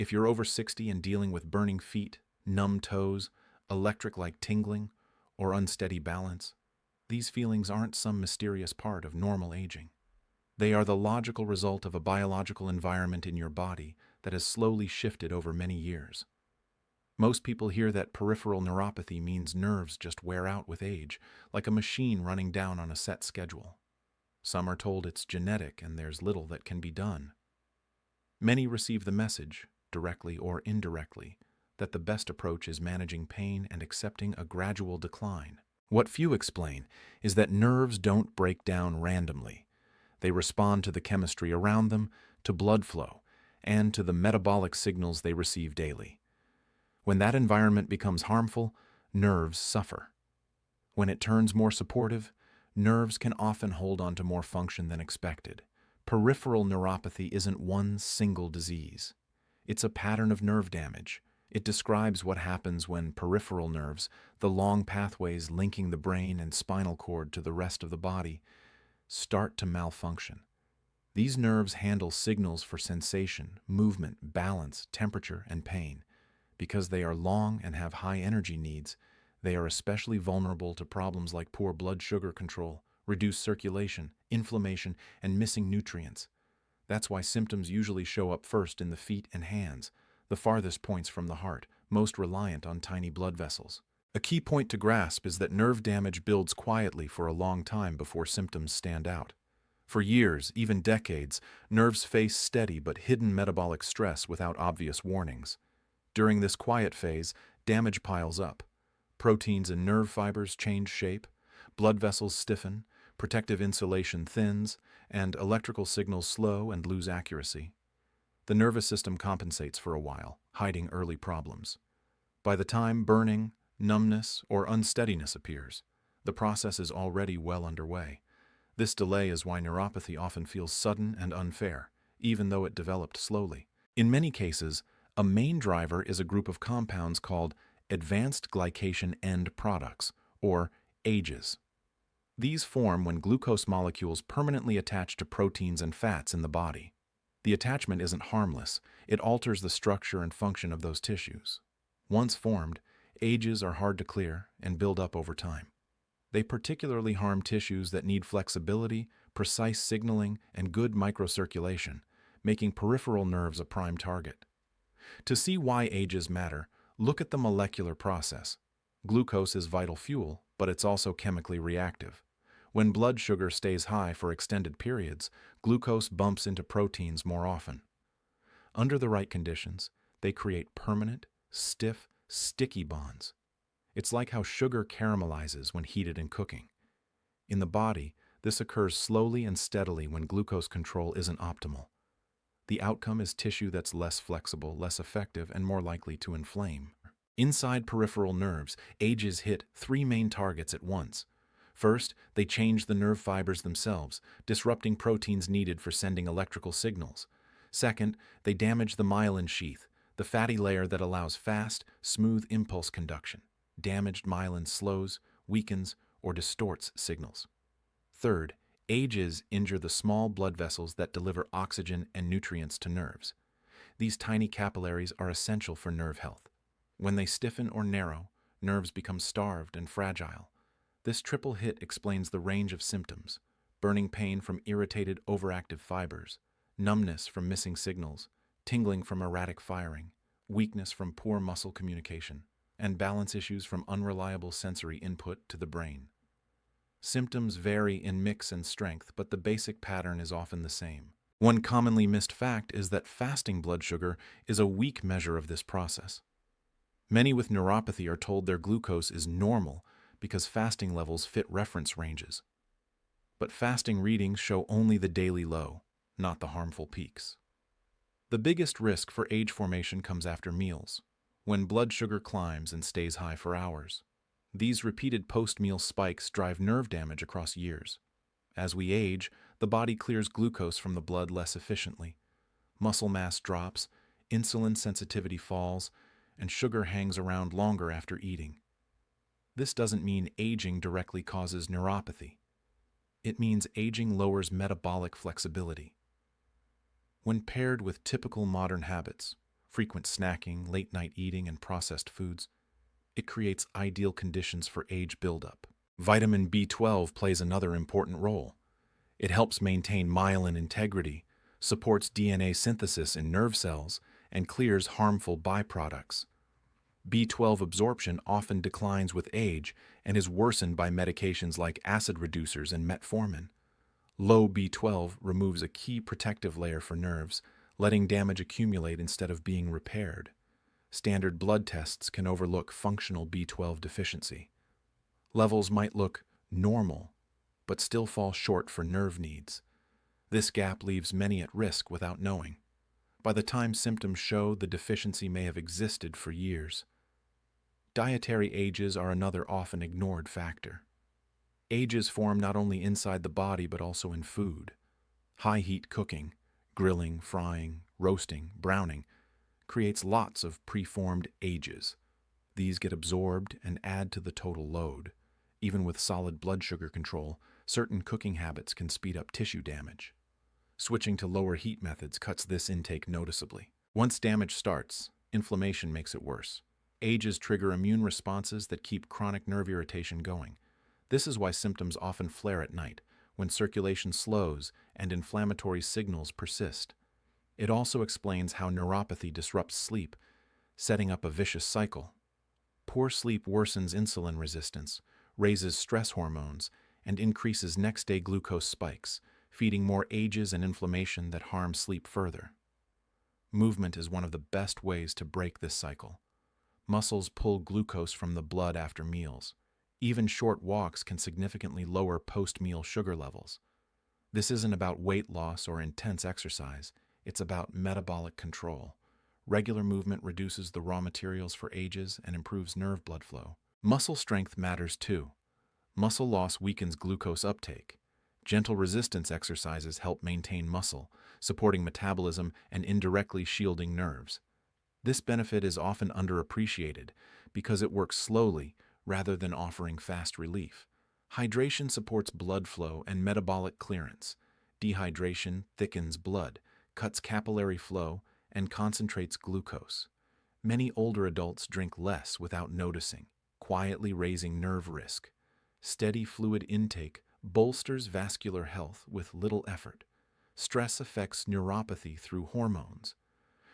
If you're over 60 and dealing with burning feet, numb toes, electric-like tingling, or unsteady balance, these feelings aren't some mysterious part of normal aging. They are the logical result of a biological environment in your body that has slowly shifted over many years. Most people hear that peripheral neuropathy means nerves just wear out with age, like a machine running down on a set schedule. Some are told it's genetic and there's little that can be done. Many receive the message, directly or indirectly, that the best approach is managing pain and accepting a gradual decline. What few explain is that nerves don't break down randomly. They respond to the chemistry around them, to blood flow, and to the metabolic signals they receive daily. When that environment becomes harmful, nerves suffer. When it turns more supportive, nerves can often hold on to more function than expected. Peripheral neuropathy isn't one single disease. It's a pattern of nerve damage. It describes what happens when peripheral nerves, the long pathways linking the brain and spinal cord to the rest of the body, start to malfunction. These nerves handle signals for sensation, movement, balance, temperature, and pain. Because they are long and have high energy needs, they are especially vulnerable to problems like poor blood sugar control, reduced circulation, inflammation, and missing nutrients. That's why symptoms usually show up first in the feet and hands, the farthest points from the heart, most reliant on tiny blood vessels. A key point to grasp is that nerve damage builds quietly for a long time before symptoms stand out. For years, even decades, nerves face steady but hidden metabolic stress without obvious warnings. During this quiet phase, damage piles up. Proteins in nerve fibers change shape, blood vessels stiffen, protective insulation thins, and electrical signals slow and lose accuracy. The nervous system compensates for a while, hiding early problems. By the time burning, numbness, or unsteadiness appears, the process is already well underway. This delay is why neuropathy often feels sudden and unfair, even though it developed slowly. In many cases, a main driver is a group of compounds called advanced glycation end products, or AGEs. These form when glucose molecules permanently attach to proteins and fats in the body. The attachment isn't harmless. It alters the structure and function of those tissues. Once formed, AGEs are hard to clear and build up over time. They particularly harm tissues that need flexibility, precise signaling, and good microcirculation, making peripheral nerves a prime target. To see why AGEs matter, look at the molecular process. Glucose is vital fuel, but it's also chemically reactive. When blood sugar stays high for extended periods, glucose bumps into proteins more often. Under the right conditions, they create permanent, stiff, sticky bonds. It's like how sugar caramelizes when heated in cooking. In the body, this occurs slowly and steadily when glucose control isn't optimal. The outcome is tissue that's less flexible, less effective, and more likely to inflame. Inside peripheral nerves, AGEs hit three main targets at once. First, they change the nerve fibers themselves, disrupting proteins needed for sending electrical signals. Second, they damage the myelin sheath, the fatty layer that allows fast, smooth impulse conduction. Damaged myelin slows, weakens, or distorts signals. Third, AGEs injure the small blood vessels that deliver oxygen and nutrients to nerves. These tiny capillaries are essential for nerve health. When they stiffen or narrow, nerves become starved and fragile. This triple hit explains the range of symptoms: burning pain from irritated, overactive fibers, numbness from missing signals, tingling from erratic firing, weakness from poor muscle communication, and balance issues from unreliable sensory input to the brain. Symptoms vary in mix and strength, but the basic pattern is often the same. One commonly missed fact is that fasting blood sugar is a weak measure of this process. Many with neuropathy are told their glucose is normal because fasting levels fit reference ranges. But fasting readings show only the daily low, not the harmful peaks. The biggest risk for age formation comes after meals, when blood sugar climbs and stays high for hours. These repeated post-meal spikes drive nerve damage across years. As we age, the body clears glucose from the blood less efficiently. Muscle mass drops, insulin sensitivity falls, and sugar hangs around longer after eating. This doesn't mean aging directly causes neuropathy. It means aging lowers metabolic flexibility. When paired with typical modern habits, frequent snacking, late-night eating, and processed foods. It creates ideal conditions for age buildup. Vitamin B12 plays another important role. It helps maintain myelin integrity, supports DNA synthesis in nerve cells, and clears harmful byproducts. B12 absorption often declines with age and is worsened by medications like acid reducers and metformin. Low B12 removes a key protective layer for nerves, letting damage accumulate instead of being repaired. Standard blood tests can overlook functional B12 deficiency. Levels might look normal, but still fall short for nerve needs. This gap leaves many at risk without knowing. By the time symptoms show, the deficiency may have existed for years. Dietary ages are another often ignored factor. Ages form not only inside the body but also in food. High-heat cooking, grilling, frying, roasting, browning, creates lots of preformed ages. These get absorbed and add to the total load. Even with solid blood sugar control, certain cooking habits can speed up tissue damage. Switching to lower heat methods cuts this intake noticeably. Once damage starts, inflammation makes it worse. Ages trigger immune responses that keep chronic nerve irritation going. This is why symptoms often flare at night, when circulation slows and inflammatory signals persist. It also explains how neuropathy disrupts sleep, setting up a vicious cycle. Poor sleep worsens insulin resistance, raises stress hormones, and increases next-day glucose spikes, feeding more ages and inflammation that harm sleep further. Movement is one of the best ways to break this cycle. Muscles pull glucose from the blood after meals. Even short walks can significantly lower post-meal sugar levels. This isn't about weight loss or intense exercise, it's about metabolic control. Regular movement reduces the raw materials for ages and improves nerve blood flow. Muscle strength matters too. Muscle loss weakens glucose uptake. Gentle resistance exercises help maintain muscle, supporting metabolism and indirectly shielding nerves. This benefit is often underappreciated because it works slowly rather than offering fast relief. Hydration supports blood flow and metabolic clearance. Dehydration thickens blood, cuts capillary flow, and concentrates glucose. Many older adults drink less without noticing, quietly raising nerve risk. Steady fluid intake bolsters vascular health with little effort. Stress affects neuropathy through hormones.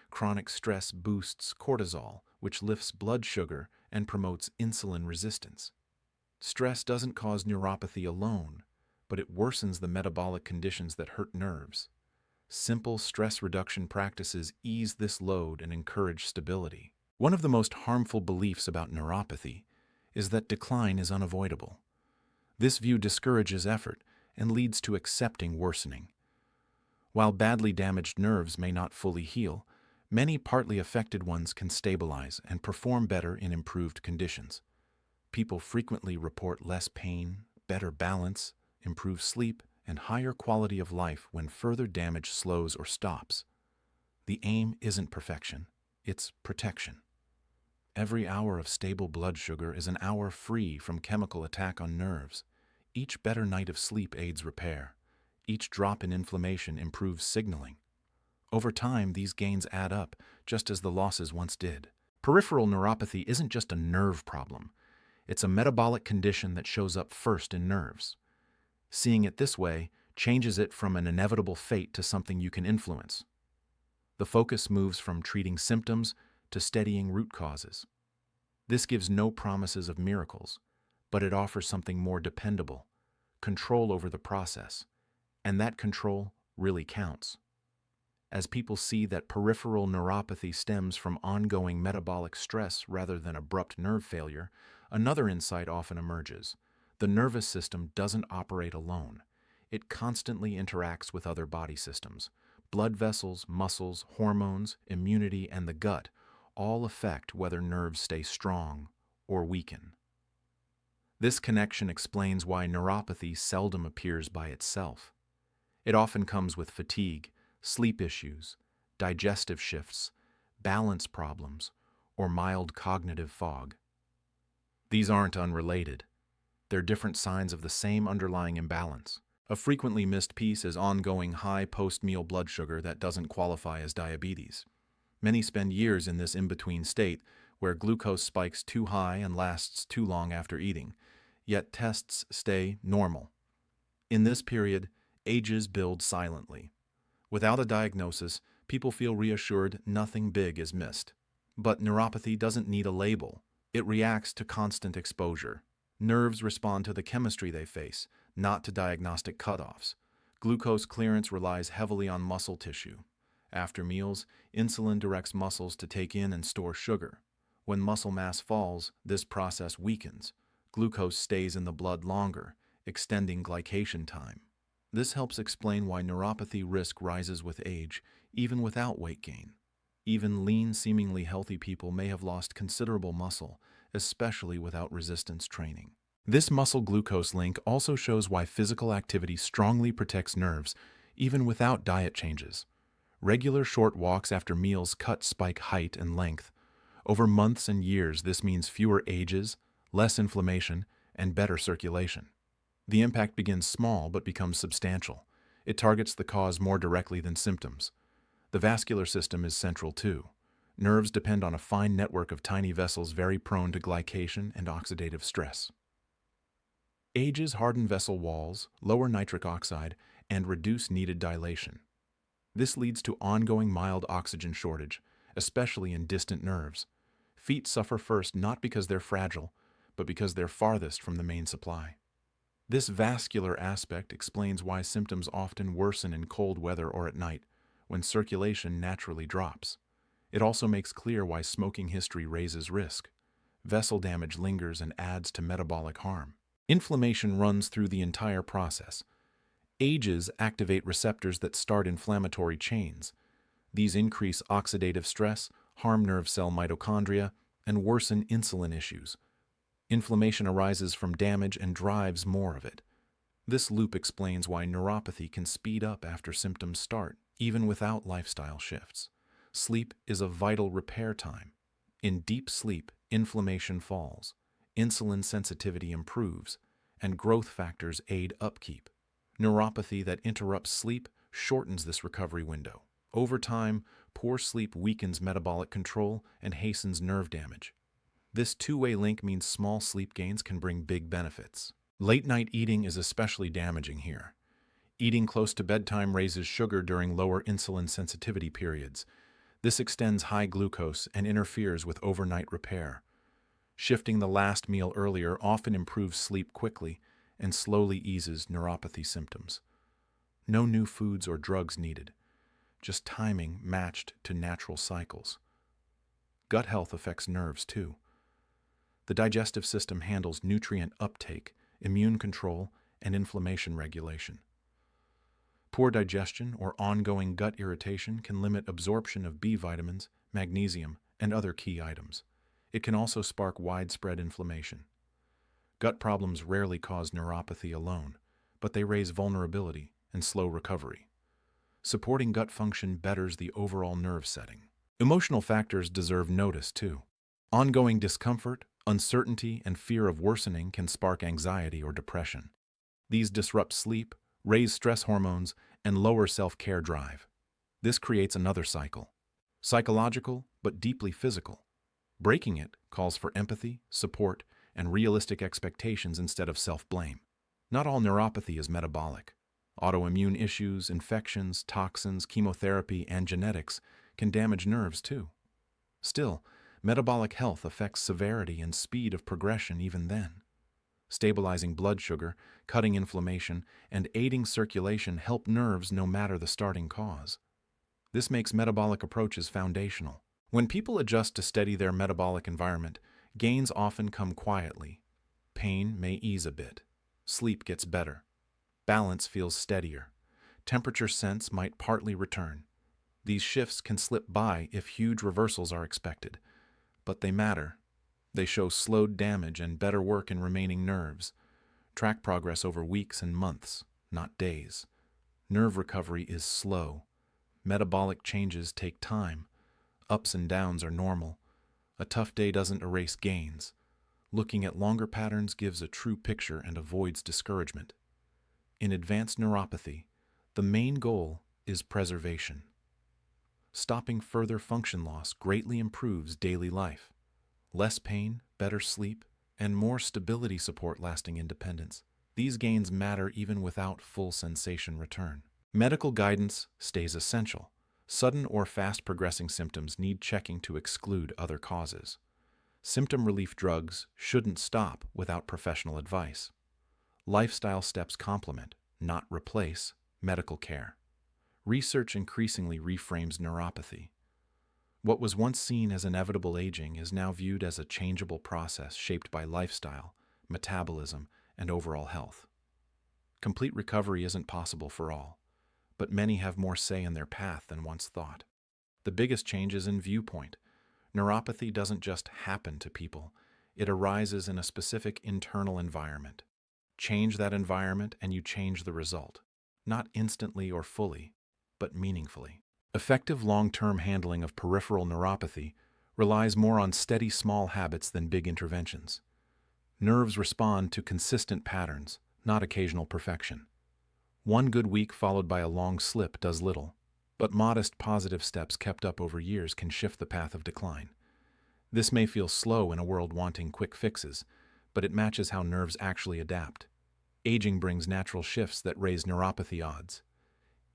Chronic stress boosts cortisol, which lifts blood sugar and promotes insulin resistance. Stress doesn't cause neuropathy alone, but it worsens the metabolic conditions that hurt nerves. Simple stress reduction practices ease this load and encourage stability. One of the most harmful beliefs about neuropathy is that decline is unavoidable. This view discourages effort and leads to accepting worsening. While badly damaged nerves may not fully heal, many partly affected ones can stabilize and perform better in improved conditions. People frequently report less pain, better balance, improved sleep, and higher quality of life when further damage slows or stops. The aim isn't perfection, it's protection. Every hour of stable blood sugar is an hour free from chemical attack on nerves. Each better night of sleep aids repair. Each drop in inflammation improves signaling. Over time, these gains add up, just as the losses once did. Peripheral neuropathy isn't just a nerve problem. It's a metabolic condition that shows up first in nerves. Seeing it this way changes it from an inevitable fate to something you can influence. The focus moves from treating symptoms to steadying root causes. This gives no promises of miracles, but it offers something more dependable, control over the process, and that control really counts. As people see that peripheral neuropathy stems from ongoing metabolic stress rather than abrupt nerve failure, another insight often emerges. The nervous system doesn't operate alone. It constantly interacts with other body systems. Blood vessels, muscles, hormones, immunity, and the gut all affect whether nerves stay strong or weaken. This connection explains why neuropathy seldom appears by itself. It often comes with fatigue, sleep issues, digestive shifts, balance problems, or mild cognitive fog. These aren't unrelated. They're different signs of the same underlying imbalance. A frequently missed piece is ongoing high post-meal blood sugar that doesn't qualify as diabetes. Many spend years in this in-between state where glucose spikes too high and lasts too long after eating, yet tests stay normal. In this period, ages build silently. Without a diagnosis, people feel reassured nothing big is missed. But neuropathy doesn't need a label. It reacts to constant exposure. Nerves respond to the chemistry they face, not to diagnostic cutoffs. Glucose clearance relies heavily on muscle tissue. After meals, insulin directs muscles to take in and store sugar. When muscle mass falls, this process weakens. Glucose stays in the blood longer, extending glycation time. This helps explain why neuropathy risk rises with age, even without weight gain. Even lean, seemingly healthy people may have lost considerable muscle, especially without resistance training. This muscle glucose link also shows why physical activity strongly protects nerves, even without diet changes. Regular short walks after meals cut spike height and length. Over months and years, this means fewer ages, less inflammation, and better circulation. The impact begins small but becomes substantial. It targets the cause more directly than symptoms. The vascular system is central too. Nerves depend on a fine network of tiny vessels very prone to glycation and oxidative stress. Ages harden vessel walls, lower nitric oxide, and reduce needed dilation. This leads to ongoing mild oxygen shortage, especially in distant nerves. Feet suffer first not because they're fragile, but because they're farthest from the main supply. This vascular aspect explains why symptoms often worsen in cold weather or at night, when circulation naturally drops. It also makes clear why smoking history raises risk. Vessel damage lingers and adds to metabolic harm. Inflammation runs through the entire process. Ages activate receptors that start inflammatory chains. These increase oxidative stress, harm nerve cell mitochondria, and worsen insulin issues. Inflammation arises from damage and drives more of it. This loop explains why neuropathy can speed up after symptoms start, even without lifestyle shifts. Sleep is a vital repair time. In deep sleep, inflammation falls, insulin sensitivity improves, and growth factors aid upkeep. Neuropathy that interrupts sleep shortens this recovery window. Over time, poor sleep weakens metabolic control and hastens nerve damage. This two-way link means small sleep gains can bring big benefits. Late-night eating is especially damaging here. Eating close to bedtime raises sugar during lower insulin sensitivity periods. This extends high glucose and interferes with overnight repair. Shifting the last meal earlier often improves sleep quickly and slowly eases neuropathy symptoms. No new foods or drugs needed, just timing matched to natural cycles. Gut health affects nerves too. The digestive system handles nutrient uptake, immune control, and inflammation regulation. Poor digestion or ongoing gut irritation can limit absorption of B vitamins, magnesium, and other key items. It can also spark widespread inflammation. Gut problems rarely cause neuropathy alone, but they raise vulnerability and slow recovery. Supporting gut function betters the overall nerve setting. Emotional factors deserve notice too. Ongoing discomfort, uncertainty, and fear of worsening can spark anxiety or depression. These disrupt sleep, raise stress hormones, and lower self-care drive. This creates another cycle. Psychological, but deeply physical. Breaking it calls for empathy, support, and realistic expectations instead of self-blame. Not all neuropathy is metabolic. Autoimmune issues, infections, toxins, chemotherapy, and genetics can damage nerves too. Still, metabolic health affects severity and speed of progression even then. Stabilizing blood sugar, cutting inflammation, and aiding circulation help nerves no matter the starting cause. This makes metabolic approaches foundational. When people adjust to steady their metabolic environment, gains often come quietly. Pain may ease a bit. Sleep gets better. Balance feels steadier. Temperature sense might partly return. These shifts can slip by if huge reversals are expected, but they matter. They show slowed damage and better work in remaining nerves. Track progress over weeks and months, not days. Nerve recovery is slow. Metabolic changes take time. Ups and downs are normal. A tough day doesn't erase gains. Looking at longer patterns gives a true picture and avoids discouragement. In advanced neuropathy, the main goal is preservation. stopping further function loss greatly improves daily life. Less pain, better sleep, and more stability support lasting independence. These gains matter even without full sensation return. Medical guidance stays essential. Sudden or fast-progressing symptoms need checking to exclude other causes. Symptom relief drugs shouldn't stop without professional advice. Lifestyle steps complement, not replace, medical care. Research increasingly reframes neuropathy. What was once seen as inevitable aging is now viewed as a changeable process shaped by lifestyle, metabolism, and overall health. Complete recovery isn't possible for all, but many have more say in their path than once thought. The biggest change is in viewpoint. Neuropathy doesn't just happen to people, it arises in a specific internal environment. Change that environment and you change the result, not instantly or fully, but meaningfully. Effective long-term handling of peripheral neuropathy relies more on steady small habits than big interventions. Nerves respond to consistent patterns, not occasional perfection. One good week followed by a long slip does little, but modest positive steps kept up over years can shift the path of decline. This may feel slow in a world wanting quick fixes, but it matches how nerves actually adapt. Aging brings natural shifts that raise neuropathy odds.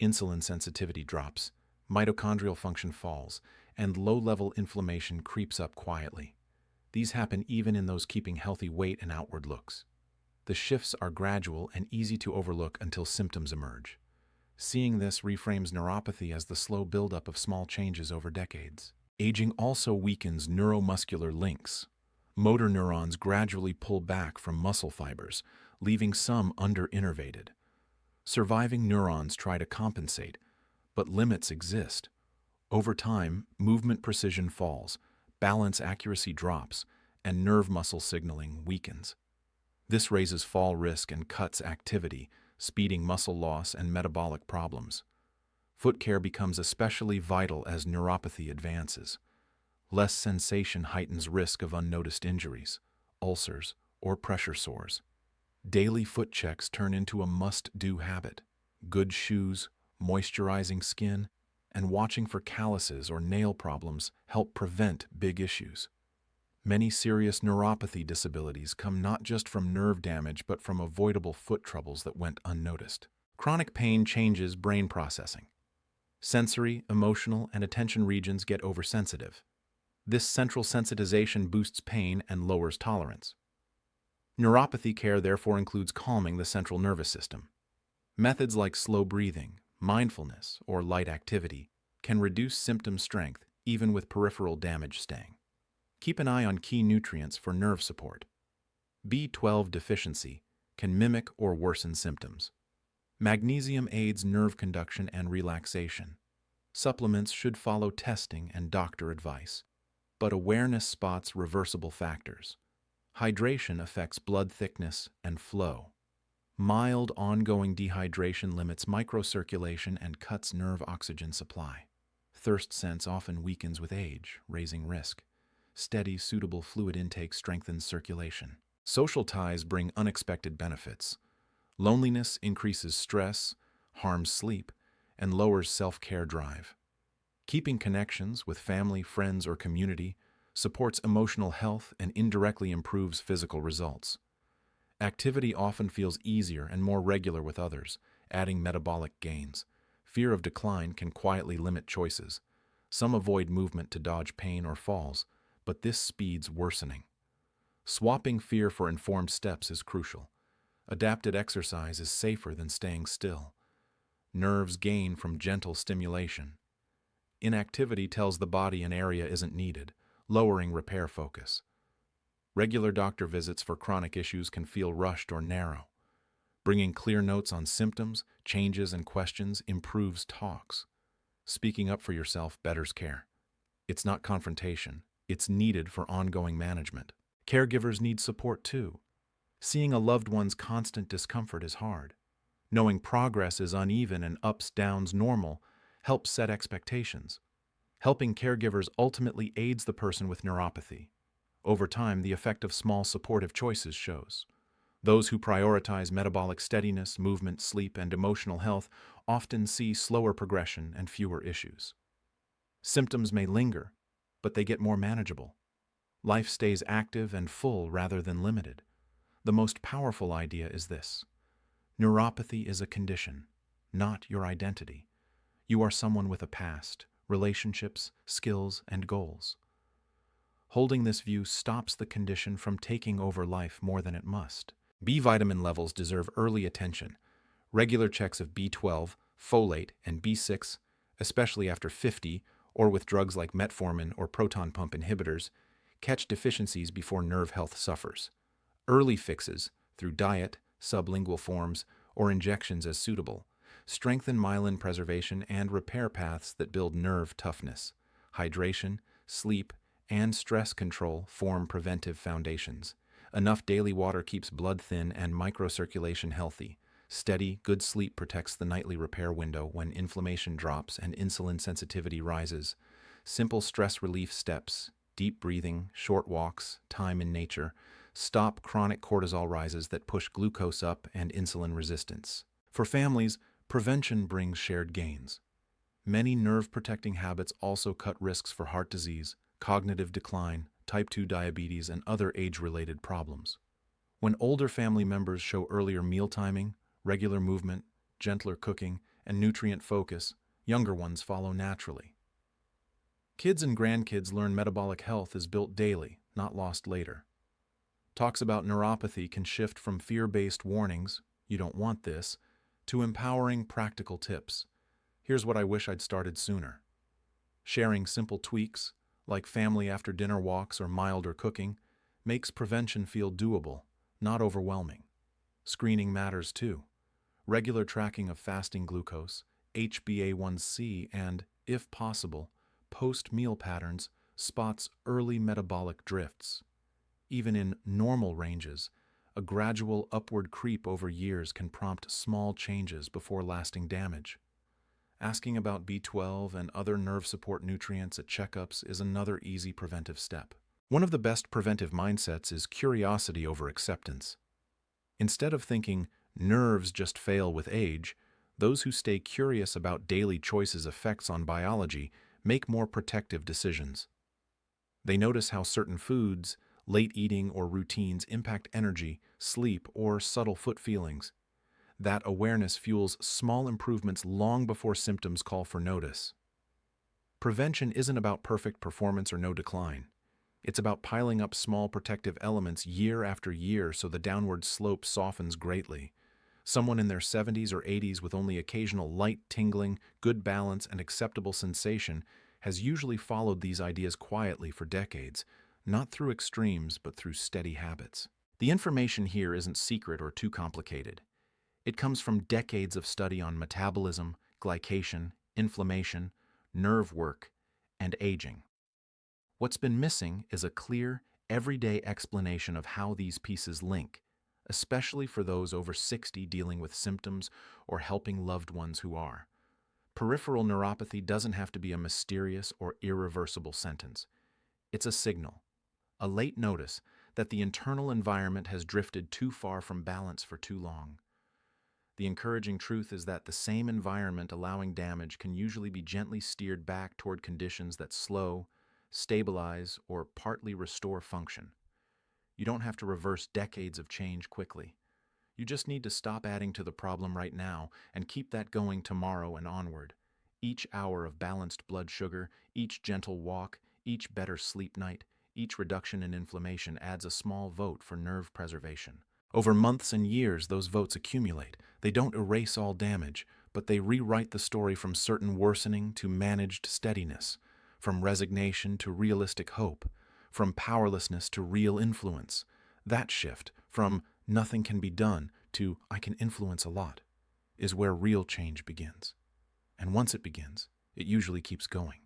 Insulin sensitivity drops, mitochondrial function falls, and low-level inflammation creeps up quietly. These happen even in those keeping healthy weight and outward looks. The shifts are gradual and easy to overlook until symptoms emerge. Seeing this reframes neuropathy as the slow buildup of small changes over decades. Aging also weakens neuromuscular links. Motor neurons gradually pull back from muscle fibers, leaving some under-innervated. Surviving neurons try to compensate, but limits exist. Over time, movement precision falls, balance accuracy drops, and nerve muscle signaling weakens. This raises fall risk and cuts activity, speeding muscle loss and metabolic problems. Foot care becomes especially vital as neuropathy advances. Less sensation heightens risk of unnoticed injuries, ulcers, or pressure sores. Daily foot checks turn into a must-do habit. Good shoes, moisturizing skin, and watching for calluses or nail problems help prevent big issues. Many serious neuropathy disabilities come not just from nerve damage but from avoidable foot troubles that went unnoticed. Chronic pain changes brain processing. Sensory, emotional, and attention regions get oversensitive. This central sensitization boosts pain and lowers tolerance. Neuropathy care therefore includes calming the central nervous system. Methods like slow breathing, mindfulness, or light activity can reduce symptom strength even with peripheral damage staying. Keep an eye on key nutrients for nerve support. B12 deficiency can mimic or worsen symptoms. Magnesium aids nerve conduction and relaxation. Supplements should follow testing and doctor advice, but awareness spots reversible factors. Hydration affects blood thickness and flow. Mild ongoing dehydration limits microcirculation and cuts nerve oxygen supply. Thirst sense often weakens with age, raising risk. Steady, suitable fluid intake strengthens circulation. Social ties bring unexpected benefits. Loneliness increases stress, harms sleep, and lowers self-care drive. Keeping connections with family, friends, or community supports emotional health and indirectly improves physical results. Activity often feels easier and more regular with others, adding metabolic gains. Fear of decline can quietly limit choices. Some avoid movement to dodge pain or falls, but this speeds worsening. Swapping fear for informed steps is crucial. Adapted exercise is safer than staying still. Nerves gain from gentle stimulation. Inactivity tells the body an area isn't needed, lowering repair focus. Regular doctor visits for chronic issues can feel rushed or narrow. Bringing clear notes on symptoms, changes, and questions improves talks. Speaking up for yourself betters care. It's not confrontation. It's needed for ongoing management. Caregivers need support too. Seeing a loved one's constant discomfort is hard. Knowing progress is uneven and ups, downs normal helps set expectations. Helping caregivers ultimately aids the person with neuropathy. Over time, the effect of small supportive choices shows. Those who prioritize metabolic steadiness, movement, sleep, and emotional health often see slower progression and fewer issues. Symptoms may linger, but they get more manageable. Life stays active and full rather than limited. The most powerful idea is this: neuropathy is a condition, not your identity. You are someone with a past, relationships, skills, and goals. Holding this view stops the condition from taking over life more than it must. B vitamin levels deserve early attention. Regular checks of B12, folate, and B6, especially after 50 or with drugs like metformin or proton pump inhibitors, catch deficiencies before nerve health suffers. Early fixes, through diet, sublingual forms, or injections as suitable, strengthen myelin preservation and repair paths that build nerve toughness. Hydration, sleep, and stress control form preventive foundations. Enough daily water keeps blood thin and microcirculation healthy. Steady, good sleep protects the nightly repair window when inflammation drops and insulin sensitivity rises. Simple stress relief steps, deep breathing, short walks, time in nature, stop chronic cortisol rises that push glucose up and insulin resistance. For families, prevention brings shared gains. Many nerve-protecting habits also cut risks for heart disease, cognitive decline, type 2 diabetes, and other age-related problems. When older family members show earlier meal timing, regular movement, gentler cooking, and nutrient focus, younger ones follow naturally. Kids and grandkids learn metabolic health is built daily, not lost later. Talks about neuropathy can shift from fear-based warnings, "you don't want this," to empowering practical tips. "Here's what I wish I'd started sooner." Sharing simple tweaks, like family after-dinner walks or milder cooking, makes prevention feel doable, not overwhelming. Screening matters too. Regular tracking of fasting glucose, HbA1c, and, if possible, post-meal patterns spots early metabolic drifts. Even in normal ranges, a gradual upward creep over years can prompt small changes before lasting damage. Asking about B12 and other nerve support nutrients at checkups is another easy preventive step. One of the best preventive mindsets is curiosity over acceptance. Instead of thinking nerves just fail with age, those who stay curious about daily choices' effects on biology make more protective decisions. They notice how certain foods, late eating, or routines impact energy, sleep, or subtle foot feelings. That awareness fuels small improvements long before symptoms call for notice. Prevention isn't about perfect performance or no decline. It's about piling up small protective elements year after year so the downward slope softens greatly. Someone in their 70s or 80s with only occasional light tingling, good balance, and acceptable sensation has usually followed these ideas quietly for decades, not through extremes but through steady habits. The information here isn't secret or too complicated. It comes from decades of study on metabolism, glycation, inflammation, nerve work, and aging. What's been missing is a clear, everyday explanation of how these pieces link, especially for those over 60 dealing with symptoms or helping loved ones who are. Peripheral neuropathy doesn't have to be a mysterious or irreversible sentence. It's a signal, a late notice that the internal environment has drifted too far from balance for too long. The encouraging truth is that the same environment allowing damage can usually be gently steered back toward conditions that slow, stabilize, or partly restore function. You don't have to reverse decades of change quickly. You just need to stop adding to the problem right now and keep that going tomorrow and onward. Each hour of balanced blood sugar, each gentle walk, each better sleep night, each reduction in inflammation adds a small vote for nerve preservation. Over months and years, those votes accumulate. They don't erase all damage, but they rewrite the story from certain worsening to managed steadiness, from resignation to realistic hope, from powerlessness to real influence. That shift, from nothing can be done to I can influence a lot, is where real change begins. And once it begins, it usually keeps going.